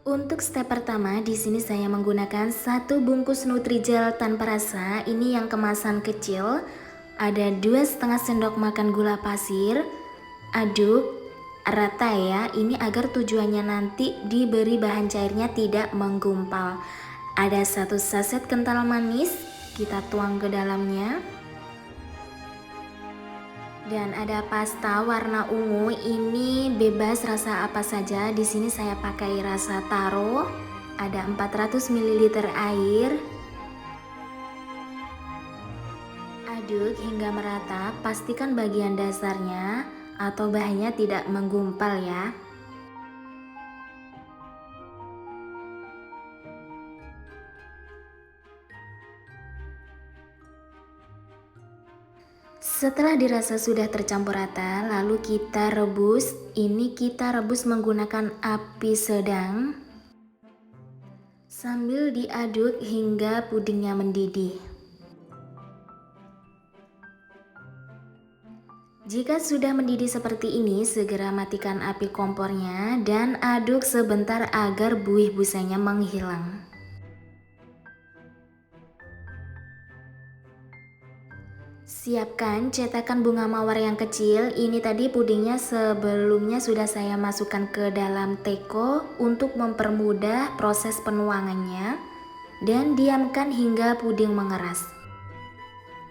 Untuk step pertama, di sini saya menggunakan satu bungkus Nutrijel tanpa rasa. Ini yang kemasan kecil. Ada 2,5 sendok makan gula pasir. Aduk rata ya. Ini agar tujuannya nanti diberi bahan cairnya tidak menggumpal. Ada 1 saset kental manis. Kita tuang ke dalamnya. Dan ada pasta warna ungu, ini bebas rasa apa saja. Di sini saya pakai rasa taro. Ada 400 ml air. Aduk hingga merata, pastikan bagian dasarnya atau bahannya tidak menggumpal ya. Setelah dirasa sudah tercampur rata, lalu kita rebus. Ini kita rebus menggunakan api sedang sambil diaduk hingga pudingnya mendidih. Jika sudah mendidih seperti ini, segera matikan api kompornya dan aduk sebentar agar buih busanya menghilang. Siapkan cetakan bunga mawar yang kecil. Ini tadi pudingnya sebelumnya sudah saya masukkan ke dalam teko untuk mempermudah proses penuangannya, dan diamkan hingga puding mengeras.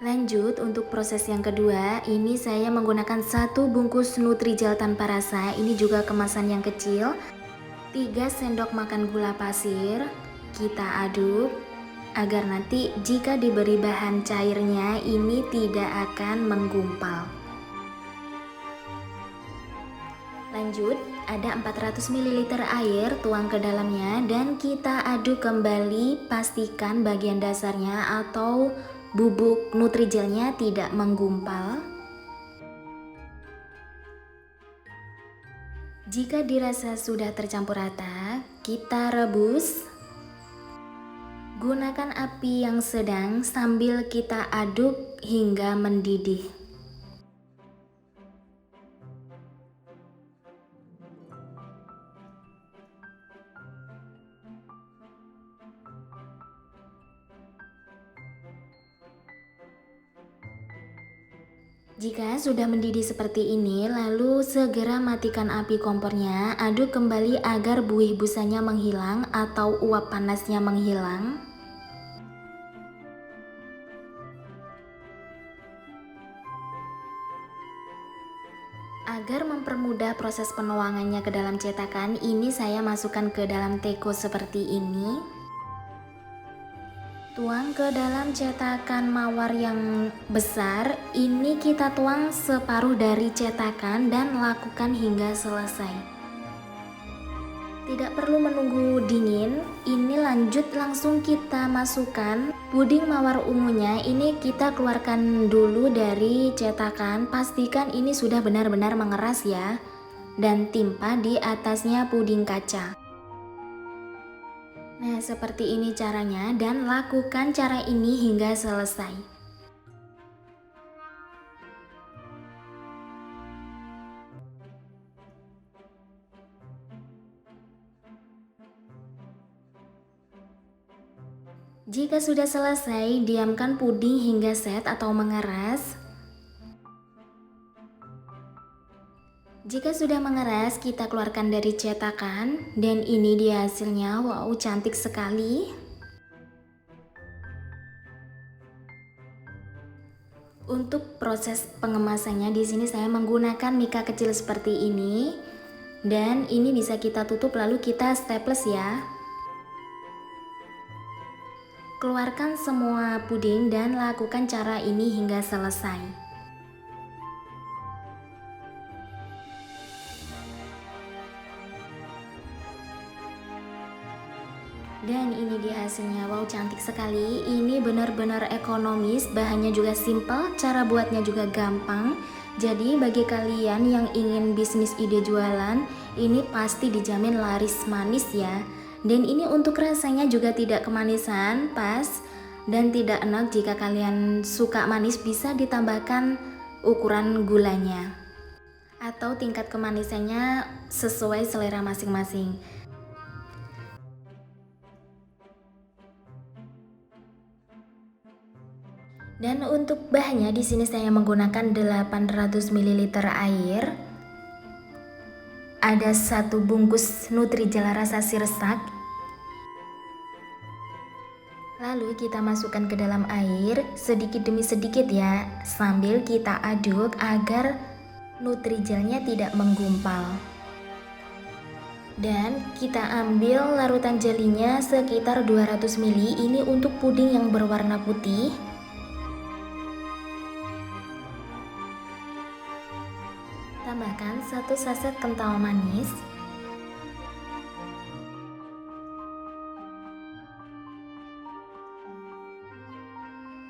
Lanjut untuk proses yang kedua, ini saya menggunakan satu bungkus Nutrijel tanpa rasa. Ini juga kemasan yang kecil. 3 sendok makan gula pasir. Kita aduk agar nanti jika diberi bahan cairnya ini tidak akan menggumpal. Lanjut, ada 400 ml air, tuang ke dalamnya dan kita aduk kembali. Pastikan bagian dasarnya atau bubuk Nutrijelnya tidak menggumpal. Jika dirasa sudah tercampur rata, kita rebus. Gunakan api yang sedang sambil kita aduk hingga mendidih. Jika sudah mendidih seperti ini, lalu segera matikan api kompornya. Aduk kembali agar buih busanya menghilang atau uap panasnya menghilang. Agar mempermudah proses penuangannya ke dalam cetakan, ini saya masukkan ke dalam teko seperti ini. Tuang ke dalam cetakan mawar yang besar. Ini kita tuang separuh dari cetakan dan lakukan hingga selesai. Tidak perlu menunggu dingin, ini lanjut langsung kita masukkan puding mawar ungunya. Ini kita keluarkan dulu dari cetakan, pastikan ini sudah benar-benar mengeras ya, dan timpa di atasnya puding kaca. Nah, seperti ini caranya dan lakukan cara ini hingga selesai. Jika sudah selesai, diamkan puding hingga set atau mengeras. Jika sudah mengeras, kita keluarkan dari cetakan dan ini dia hasilnya. Wow, cantik sekali. Untuk proses pengemasannya di sini saya menggunakan mika kecil seperti ini dan ini bisa kita tutup lalu kita staples ya. Keluarkan semua puding dan lakukan cara ini hingga selesai. Dan ini dia hasilnya. Wow, cantik sekali. Ini benar-benar ekonomis, bahannya juga simple, cara buatnya juga gampang. Jadi bagi kalian yang ingin bisnis ide jualan, ini pasti dijamin laris manis ya. Dan ini untuk rasanya juga tidak kemanisan, pas dan tidak enak. Jika kalian suka manis bisa ditambahkan ukuran gulanya atau tingkat kemanisannya sesuai selera masing-masing. Dan untuk bahannya di sini saya menggunakan 800 ml air. Ada 1 bungkus Nutrijel rasa sirsak. Lalu kita masukkan ke dalam air sedikit demi sedikit ya, sambil kita aduk agar Nutrijelnya tidak menggumpal. Dan kita ambil larutan jelinya sekitar 200 ml, ini untuk puding yang berwarna putih. Tambahkan 1 saset kental manis.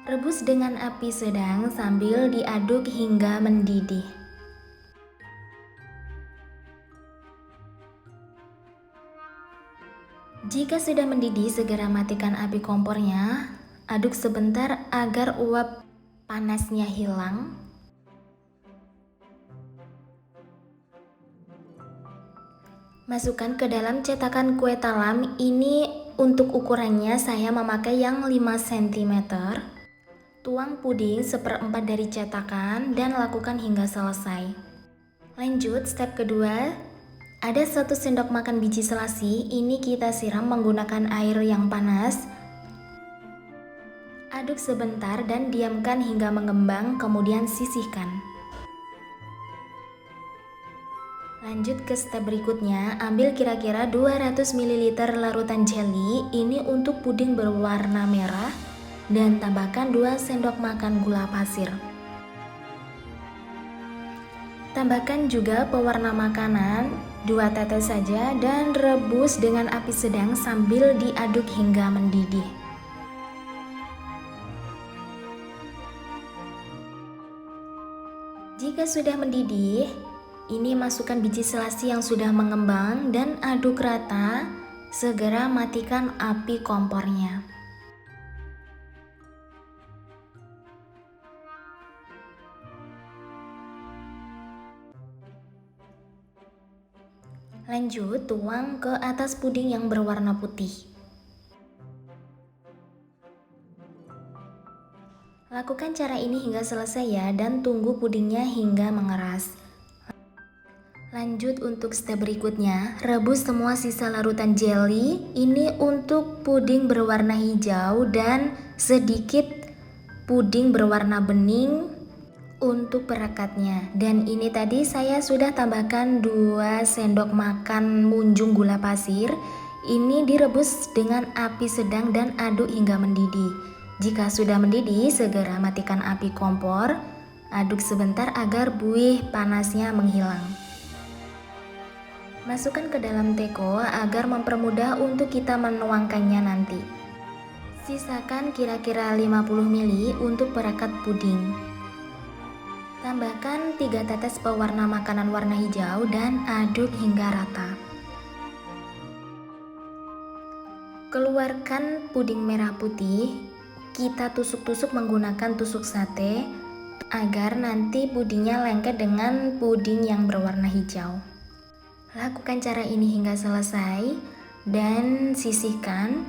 Rebus dengan api sedang sambil diaduk hingga mendidih. Jika sudah mendidih, segera matikan api kompornya. Aduk sebentar agar uap panasnya hilang. Masukkan ke dalam cetakan kue talam. Ini untuk ukurannya saya memakai yang 5 cm. Tuang puding 1/4 dari cetakan dan lakukan hingga selesai. Lanjut step kedua. Ada 1 sendok makan biji selasi. Ini kita siram menggunakan air yang panas. Aduk sebentar dan diamkan hingga mengembang, kemudian sisihkan. Lanjut ke step berikutnya, ambil kira-kira 200 ml larutan jelly, ini untuk puding berwarna merah, dan tambahkan 2 sendok makan gula pasir. Tambahkan juga pewarna makanan, 2 tetes saja, dan rebus dengan api sedang sambil diaduk hingga mendidih. Jika sudah mendidih, ini masukkan biji selasi yang sudah mengembang dan aduk rata. Segera matikan api kompornya. Lanjut, tuang ke atas puding yang berwarna putih. Lakukan cara ini hingga selesai ya, dan tunggu pudingnya hingga mengeras. Lanjut untuk step berikutnya, rebus semua sisa larutan jelly. Ini untuk puding berwarna hijau dan sedikit puding berwarna bening untuk perekatnya. Dan ini tadi saya sudah tambahkan 2 sendok makan munjung gula pasir. Ini direbus dengan api sedang dan aduk hingga mendidih. Jika sudah mendidih, segera matikan api kompor. Aduk sebentar agar buih panasnya menghilang. Masukkan ke dalam teko agar mempermudah untuk kita menuangkannya nanti. Sisakan kira-kira 50 ml untuk perekat puding. Tambahkan 3 tetes pewarna makanan warna hijau dan aduk hingga rata. Keluarkan puding merah putih. Kita tusuk-tusuk menggunakan tusuk sate agar nanti pudingnya lengket dengan puding yang berwarna hijau. Lakukan cara ini hingga selesai dan sisihkan.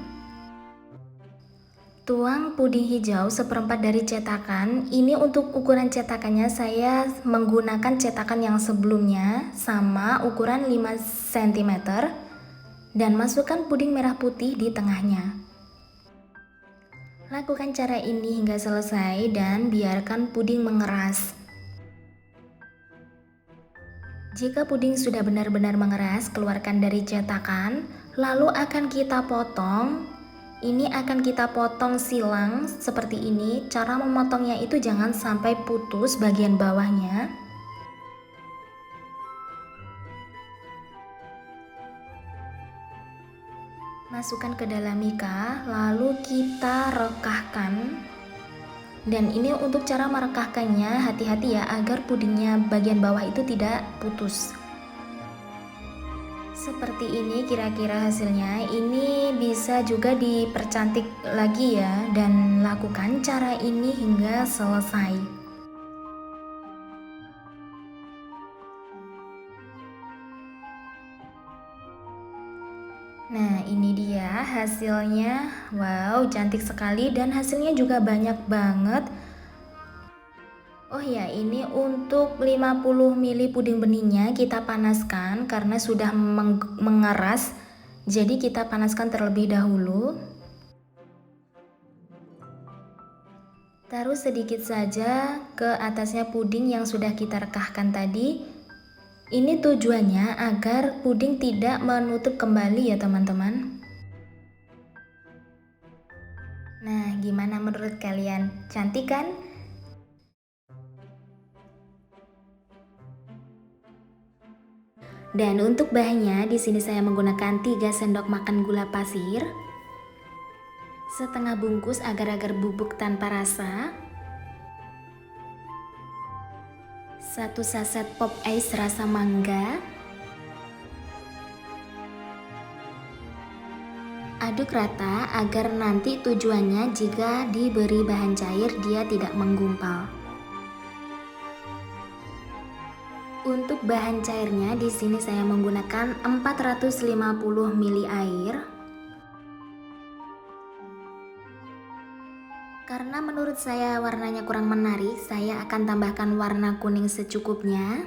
Tuang puding hijau 1/4 dari cetakan. Ini untuk ukuran cetakannya saya menggunakan cetakan yang sebelumnya sama ukuran 5 cm. Dan masukkan puding merah putih di tengahnya. Lakukan cara ini hingga selesai dan biarkan puding mengeras. Jika puding sudah benar-benar mengeras, keluarkan dari cetakan, lalu akan kita potong. Ini akan kita potong silang seperti ini. Cara memotongnya itu jangan sampai putus bagian bawahnya. Masukkan ke dalam mika, lalu kita rekahkan. Dan ini untuk cara merekahkannya, hati-hati ya agar pudingnya bagian bawah itu tidak putus. Seperti ini kira-kira hasilnya. Ini bisa juga dipercantik lagi ya, dan lakukan cara ini hingga selesai. Nah, ini dia hasilnya. Wow, cantik sekali dan hasilnya juga banyak banget. ini untuk 50 ml puding beningnya kita panaskan karena sudah mengeras. Jadi kita panaskan terlebih dahulu. Taruh sedikit saja ke atasnya puding yang sudah kita rekahkan tadi. Ini tujuannya agar puding tidak menutup kembali ya teman-teman. Nah, gimana menurut kalian? Cantik kan? Dan untuk bahannya di sini saya menggunakan 3 sendok makan gula pasir, setengah bungkus agar-agar bubuk tanpa rasa, 1 saset pop ice rasa mangga. Aduk rata agar nanti tujuannya jika diberi bahan cair dia tidak menggumpal. Untuk bahan cairnya di sini saya menggunakan 450 ml air. Karena menurut saya warnanya kurang menarik, saya akan tambahkan warna kuning secukupnya.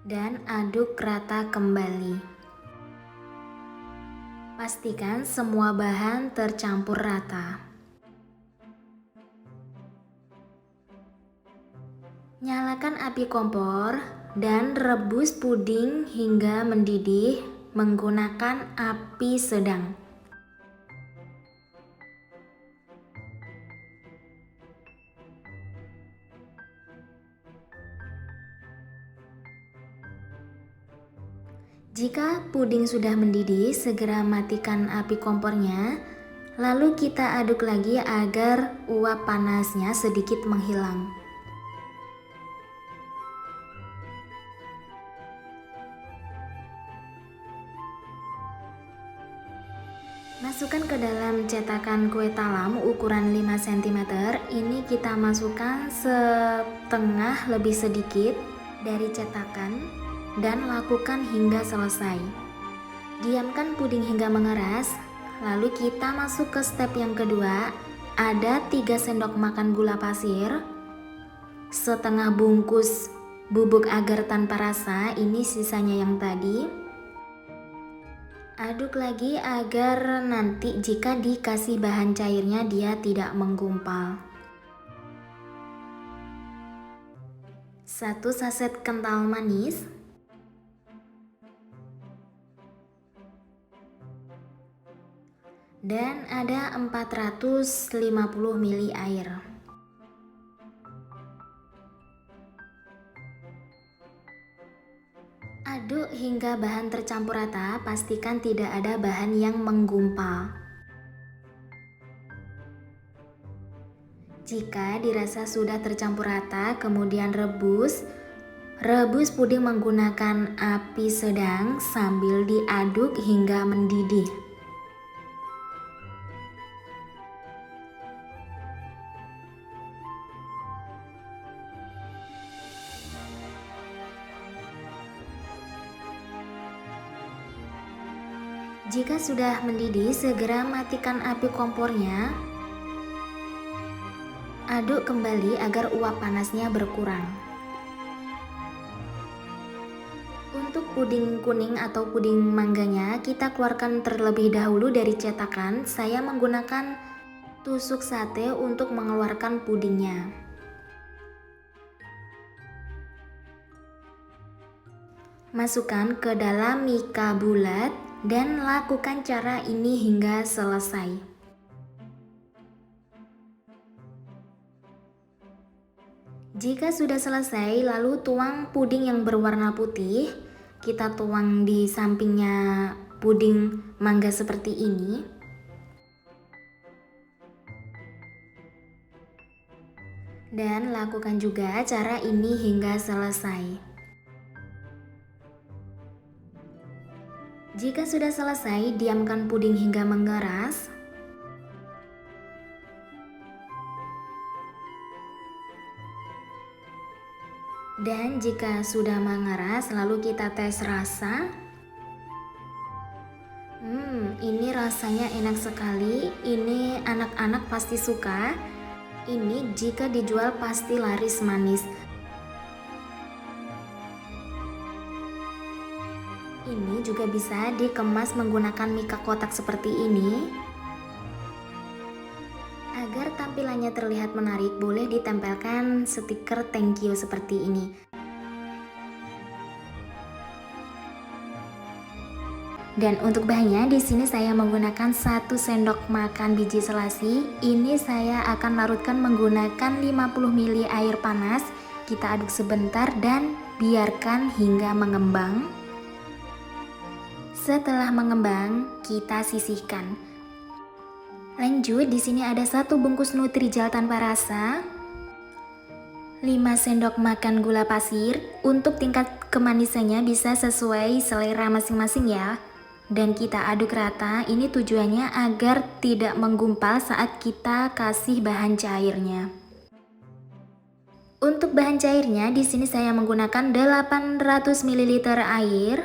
Dan aduk rata kembali. Pastikan semua bahan tercampur rata. Nyalakan api kompor dan rebus puding hingga mendidih menggunakan api sedang. Jika puding sudah mendidih, segera matikan api kompornya. Lalu kita aduk lagi agar uap panasnya sedikit menghilang. Masukkan ke dalam cetakan kue talam ukuran 5 cm. Ini kita masukkan setengah lebih sedikit dari cetakan. Dan lakukan hingga selesai. Diamkan puding hingga mengeras. Lalu kita masuk ke step yang kedua. Ada 3 sendok makan gula pasir, setengah bungkus bubuk agar tanpa rasa, ini sisanya yang tadi. Aduk lagi agar nanti jika dikasih bahan cairnya dia tidak menggumpal. 1 saset kental manis, dan ada 450 ml air. Aduk hingga bahan tercampur rata, pastikan tidak ada bahan yang menggumpal. Jika dirasa sudah tercampur rata, kemudian rebus puding menggunakan api sedang sambil diaduk hingga mendidih. Jika sudah mendidih, segera matikan api kompornya. Aduk kembali agar uap panasnya berkurang. Untuk puding kuning atau puding mangganya, kita keluarkan terlebih dahulu dari cetakan. Saya menggunakan tusuk sate untuk mengeluarkan pudingnya. Masukkan ke dalam mika bulat dan lakukan cara ini hingga selesai. Jika sudah selesai, lalu tuang puding yang berwarna putih. Kita tuang di sampingnya puding mangga seperti ini. Dan lakukan juga cara ini hingga selesai. Jika sudah selesai, diamkan puding hingga mengeras. Dan jika sudah mengeras, lalu kita tes rasa. Ini rasanya enak sekali. Ini anak-anak pasti suka. Ini jika dijual pasti laris manis. Ini juga bisa dikemas menggunakan mika kotak seperti ini. Agar tampilannya terlihat menarik, boleh ditempelkan stiker thank you seperti ini. Dan untuk bahannya di sini saya menggunakan 1 sendok makan biji selasi. Ini saya akan larutkan menggunakan 50 ml air panas. Kita aduk sebentar dan biarkan hingga mengembang. Setelah mengembang, kita sisihkan. Lanjut, di sini ada 1 bungkus Nutrijel tanpa rasa, 5 sendok makan gula pasir. Untuk tingkat kemanisannya bisa sesuai selera masing-masing ya. Dan kita aduk rata. Ini tujuannya agar tidak menggumpal saat kita kasih bahan cairnya. Untuk bahan cairnya di sini saya menggunakan 800 ml air.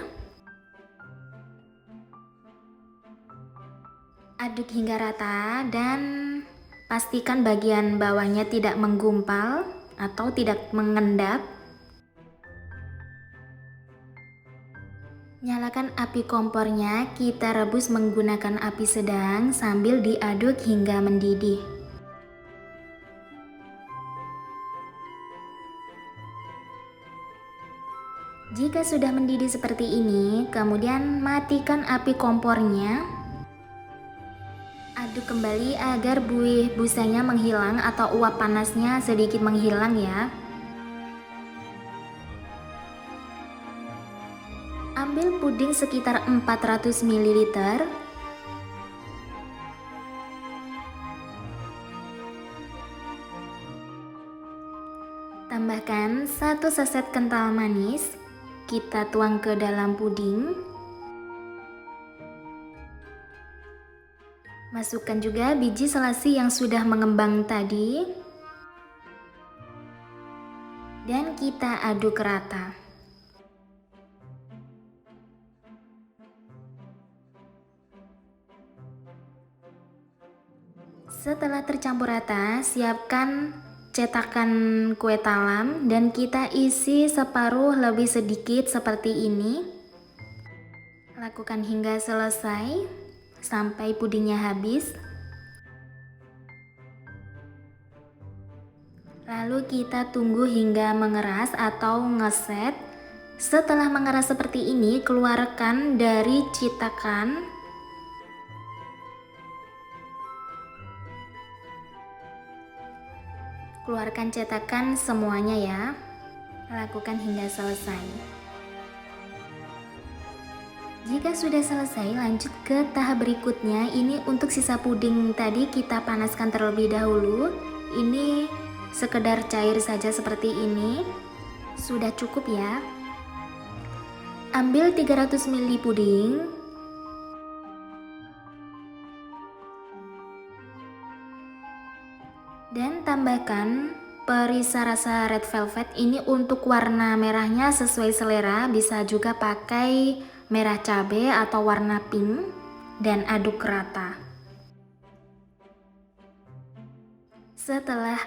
Aduk hingga rata dan pastikan bagian bawahnya tidak menggumpal atau tidak mengendap. Nyalakan api kompornya, kita rebus menggunakan api sedang sambil diaduk hingga mendidih. Jika sudah mendidih seperti ini, kemudian matikan api kompornya. Aduk kembali agar buih busanya menghilang atau uap panasnya sedikit menghilang ya. Ambil puding sekitar 400 ml. Tambahkan 1 saset kental manis. Kita tuang ke dalam puding. Masukkan juga biji selasi yang sudah mengembang tadi. Dan kita aduk rata. Setelah tercampur rata, siapkan cetakan kue talam dan kita isi separuh lebih sedikit seperti ini. Lakukan hingga selesai sampai pudingnya habis. Lalu kita tunggu hingga mengeras atau ngeset. Setelah mengeras seperti ini, keluarkan dari cetakan. Keluarkan cetakan semuanya ya. Lakukan hingga selesai. Jika sudah selesai, lanjut ke tahap berikutnya. Ini untuk sisa puding tadi kita panaskan terlebih dahulu. Ini sekedar cair saja seperti ini. Sudah cukup ya. Ambil 300 ml puding. Dan tambahkan perisa rasa red velvet. Ini untuk warna merahnya sesuai selera, bisa juga pakai merah cabai atau warna pink. Dan aduk rata. Setelah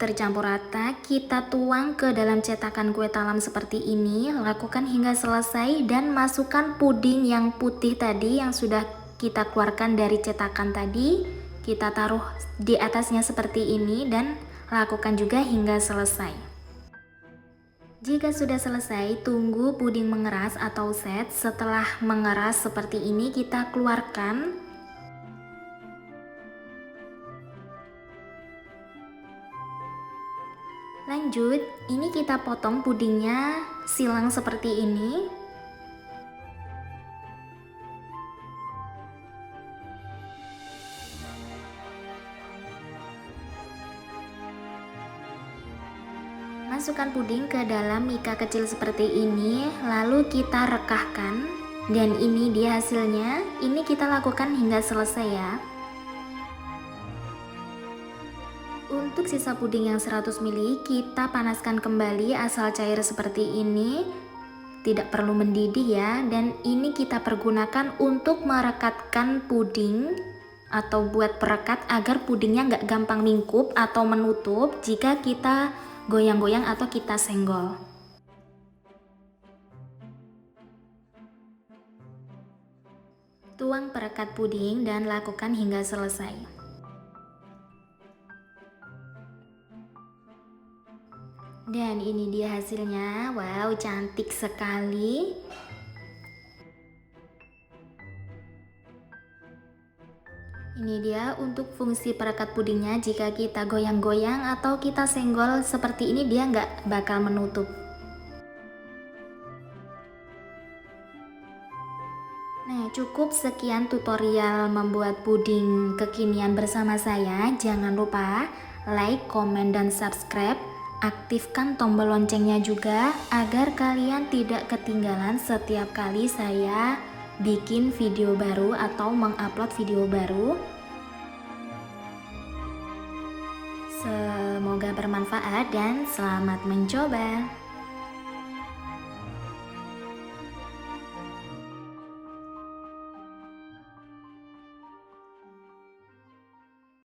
tercampur rata, kita tuang ke dalam cetakan kue talam seperti ini. Lakukan hingga selesai dan masukkan puding yang putih tadi yang sudah kita keluarkan dari cetakan tadi. Kita taruh di atasnya seperti ini dan lakukan juga hingga selesai. Jika sudah selesai, tunggu puding mengeras atau set. Setelah mengeras seperti ini, kita keluarkan. Lanjut, ini kita potong pudingnya silang seperti ini. Masukkan puding ke dalam mika kecil seperti ini, lalu kita rekahkan. Dan ini dia hasilnya. Ini kita lakukan hingga selesai ya. Untuk sisa puding yang 100 ml, kita panaskan kembali asal cair seperti ini. Tidak perlu mendidih ya. Dan ini kita pergunakan untuk merekatkan puding. atau buat perekat agar pudingnya nggak gampang mingkup atau menutup jika kita goyang-goyang atau kita senggol. Tuang perekat puding dan lakukan hingga selesai. Dan ini dia hasilnya. Wow, cantik sekali. Ini dia untuk fungsi perekat pudingnya. Jika kita goyang-goyang atau kita senggol seperti ini, dia nggak bakal menutup. Nah, cukup sekian tutorial membuat puding kekinian bersama saya. Jangan lupa like, komen, dan subscribe. Aktifkan tombol loncengnya juga agar kalian tidak ketinggalan setiap kali saya bikin video baru atau mengupload video baru. Semoga bermanfaat dan selamat mencoba.